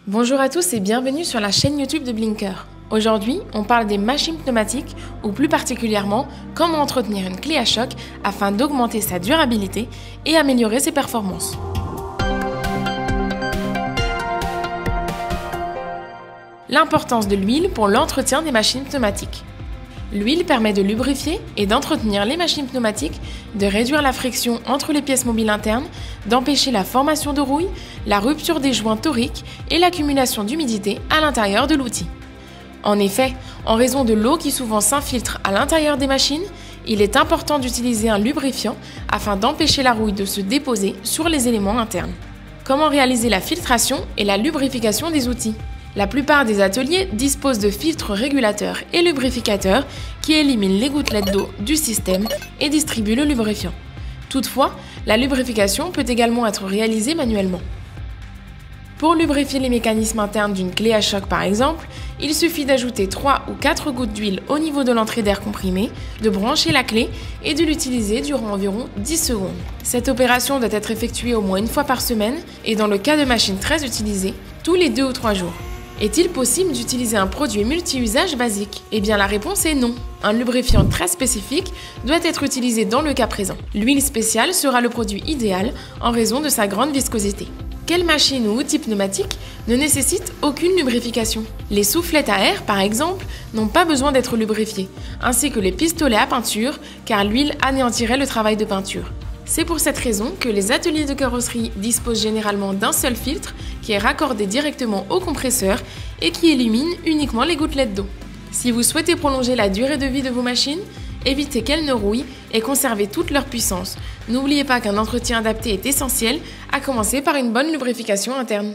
Bonjour à tous et bienvenue sur la chaîne YouTube de Blinker. Aujourd'hui, on parle des machines pneumatiques ou plus particulièrement comment entretenir une clé à choc afin d'augmenter sa durabilité et améliorer ses performances. L'importance de l'huile pour l'entretien des machines pneumatiques. L'huile permet de lubrifier et d'entretenir les machines pneumatiques, de réduire la friction entre les pièces mobiles internes, d'empêcher la formation de rouille, la rupture des joints toriques et l'accumulation d'humidité à l'intérieur de l'outil. En effet, en raison de l'eau qui souvent s'infiltre à l'intérieur des machines, il est important d'utiliser un lubrifiant afin d'empêcher la rouille de se déposer sur les éléments internes. Comment réaliser la filtration et la lubrification des outils ? La plupart des ateliers disposent de filtres régulateurs et lubrificateurs qui éliminent les gouttelettes d'eau du système et distribuent le lubrifiant. Toutefois, la lubrification peut également être réalisée manuellement. Pour lubrifier les mécanismes internes d'une clé à choc par exemple, il suffit d'ajouter 3 ou 4 gouttes d'huile au niveau de l'entrée d'air comprimé, de brancher la clé et de l'utiliser durant environ 10 secondes. Cette opération doit être effectuée au moins une fois par semaine et dans le cas de machines très utilisées, tous les 2 ou 3 jours. Est-il possible d'utiliser un produit multi-usage basique ? Eh bien la réponse est non. Un lubrifiant très spécifique doit être utilisé dans le cas présent. L'huile spéciale sera le produit idéal en raison de sa grande viscosité. Quelle machine ou outil pneumatique ne nécessite aucune lubrification ? Les soufflettes à air, par exemple, n'ont pas besoin d'être lubrifiées, ainsi que les pistolets à peinture, car l'huile anéantirait le travail de peinture. C'est pour cette raison que les ateliers de carrosserie disposent généralement d'un seul filtre qui est raccordé directement au compresseur et qui élimine uniquement les gouttelettes d'eau. Si vous souhaitez prolonger la durée de vie de vos machines, évitez qu'elles ne rouillent et conservez toute leur puissance. N'oubliez pas qu'un entretien adapté est essentiel, à commencer par une bonne lubrification interne.